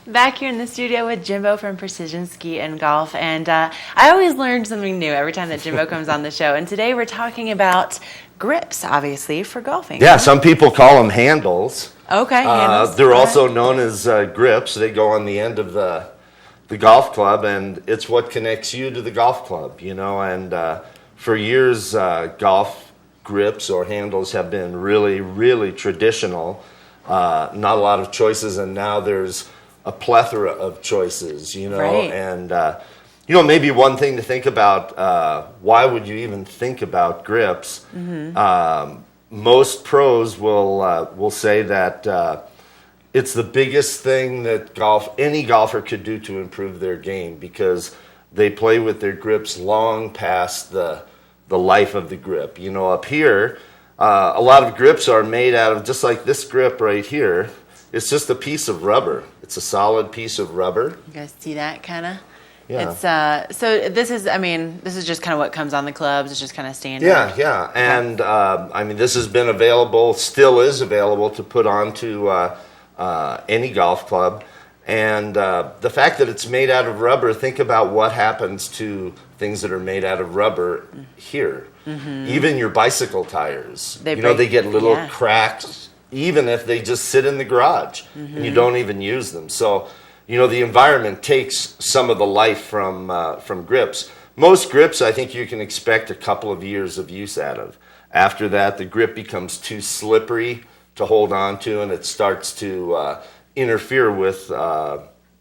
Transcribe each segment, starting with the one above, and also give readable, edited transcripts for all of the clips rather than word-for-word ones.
Back here in the studio with Jimbo from Precision Ski and Golf, and I always learn something new every time that Jimbo comes on the show. And today we're talking about grips, obviously, for golfing. Yeah, some people call them handles. Okay, handles. They're also known as grips. They go on the end of the golf club, and it's what connects you to the golf club, you know. And for years, golf grips or handles have been really, really traditional. Not a lot of choices, and now there's a plethora of choices, you know. Right. And you know, maybe one thing to think about, why would you even think about grips? Most pros will say that it's the biggest thing that any golfer could do to improve their game, because they play with their grips long past the life of the grip. You know, up here, a lot of grips are made out of, just like this grip right here, it's just a piece of rubber. It's a solid piece of rubber. You guys see that kind of? Yeah. It's so this is, I mean, this is just kind of what comes on the clubs. It's just kind of standard. Yeah. And I mean, this has been available, still is available to put onto any golf club. And the fact that it's made out of rubber, think about what happens to things that are made out of rubber here. Even your bicycle tires, they get little cracks, even if they just sit in the garage and you don't even use them. So, you know, the environment takes some of the life from grips. Most grips, I think you can expect a couple of years of use out of. After that, the grip becomes too slippery to hold on to, and it starts to interfere with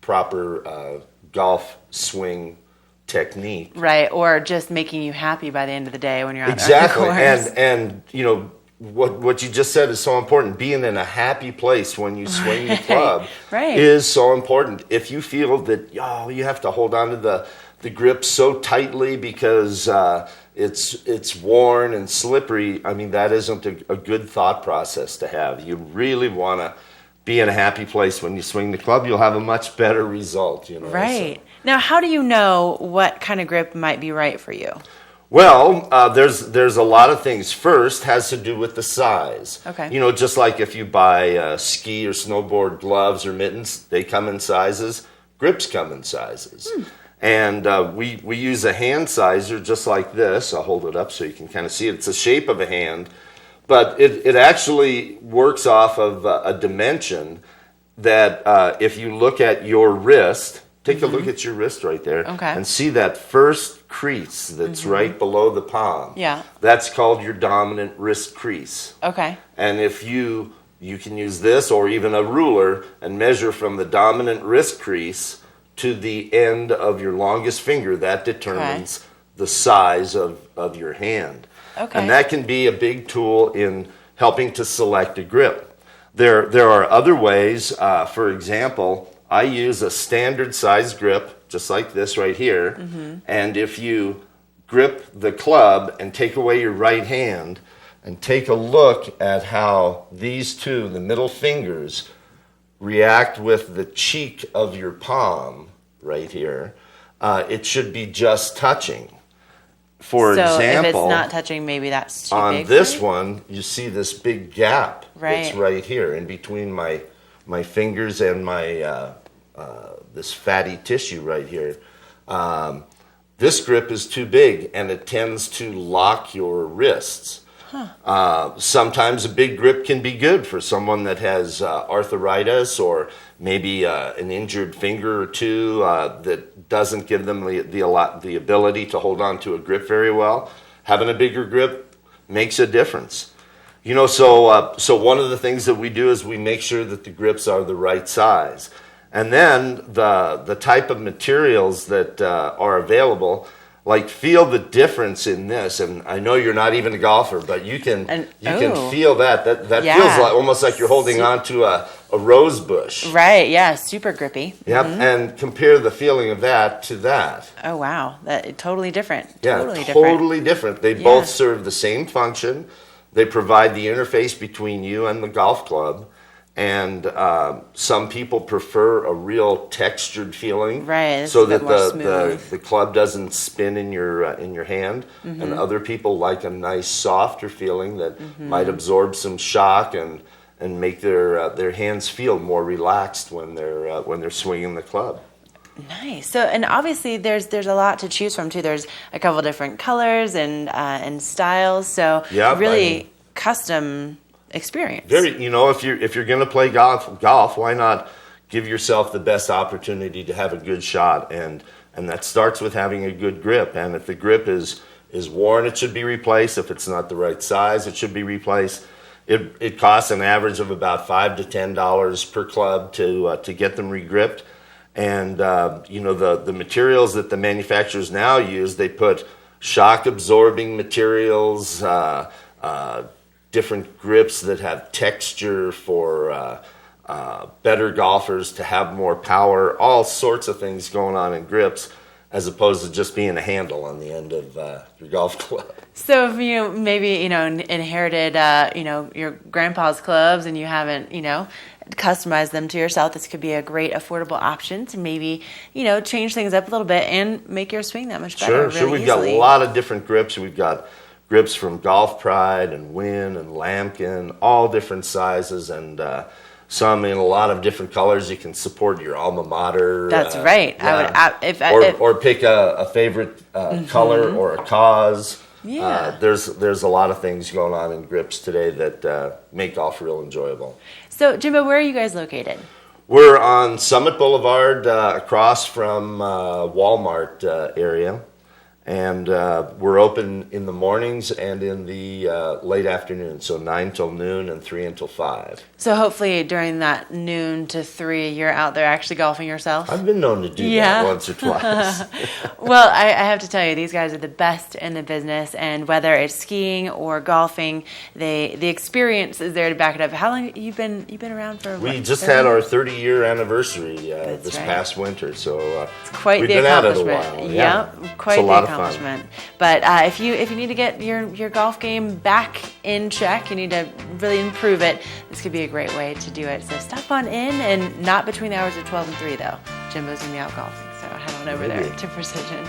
proper golf swing technique. Right, or just making you happy by the end of the day when you're out exactly. there on the course. And you know, what you just said is so important. Being in a happy place when you swing the club is so important. If you feel that you have to hold on to the grip so tightly because it's worn and slippery, I mean, that isn't a good thought process to have. You really want to be in a happy place when you swing the club. You'll have a much better result, you know. Right. Now, how do you know what kind of grip might be right for you? Well, there's a lot of things. First has to do with the size. Okay. You know, just like if you buy ski or snowboard gloves or mittens, they come in sizes. Grips come in sizes. And we use a hand sizer just like this. I'll hold it up so you can kind of see it. It's the shape of a hand, but it actually works off of a dimension that if you look at your wrist, take a look at your wrist right there, and see that first crease that's right below the palm. Yeah. That's called your dominant wrist crease. Okay. And if you can use this or even a ruler and measure from the dominant wrist crease to the end of your longest finger, that determines the size of your hand. Okay. And that can be a big tool in helping to select a grip. There are other ways. For example, I use a standard size grip, just like this right here. And if you grip the club and take away your right hand and take a look at how these two, the middle fingers, react with the cheek of your palm right here, it should be just touching. For example, if it's not touching, maybe that's too on big this for you? one, you see this big gap that's right here in between my fingers and my this fatty tissue right here. This grip is too big, and it tends to lock your wrists. Sometimes a big grip can be good for someone that has arthritis or maybe an injured finger or two that doesn't give them the ability to hold on to a grip very well. Having a bigger grip makes a difference. You know, so one of the things that we do is we make sure that the grips are the right size. And then the type of materials that are available, like feel the difference in this. And I know you're not even a golfer, but you can feel that. That feels like almost like you're holding on to a rose bush. Right, yeah, super grippy. Yep, and compare the feeling of that to that. Oh, wow, totally different. Yeah, totally different. They both serve the same function. They provide the interface between you and the golf club. And some people prefer a real textured feeling, so that the club doesn't spin in your hand. And other people like a nice softer feeling that might absorb some shock and make their hands feel more relaxed when they're swinging the club. Nice. So, and obviously there's a lot to choose from too. There's a couple different colors and styles. So really custom experience. Very, if you're going to play golf, why not give yourself the best opportunity to have a good shot, and that starts with having a good grip. And if the grip is worn, it should be replaced. If it's not the right size, it should be replaced. It costs an average of about $5 to $10 per club to get them regripped. And the materials that the manufacturers now use, they put shock absorbing materials, different grips that have texture for better golfers to have more power, all sorts of things going on in grips, as opposed to just being a handle on the end of your golf club. So if you maybe inherited your grandpa's clubs and you haven't customized them to yourself, this could be a great affordable option to maybe change things up a little bit and make your swing that much better. Sure. We've got a lot of different grips. We've got grips from Golf Pride and Win and Lambkin, all different sizes, and some in a lot of different colors. You can support your alma mater. That's right. Yeah. Or pick a favorite color or a cause. Yeah. There's a lot of things going on in grips today that make golf real enjoyable. So, Jimbo, where are you guys located? We're on Summit Boulevard, across from Walmart area. And we're open in the mornings and in the late afternoon, so 9 till noon and 3 until 5. So hopefully during that noon to 3, you're out there actually golfing yourself? I've been known to do that once or twice. Well, I have to tell you, these guys are the best in the business, and whether it's skiing or golfing, the experience is there to back it up. How long have you been around for? We just had our 30-year anniversary this past winter, so it's quite we've the been at it a accomplishment. while. Yep, quite it's a lot the of fun. But if you need to get your golf game back in check, you need to really improve it, this could be a great way to do it. So stop on in, and not between the hours of 12 and 3 though. Jimbo's gonna be out golfing, so head on over there to Precision.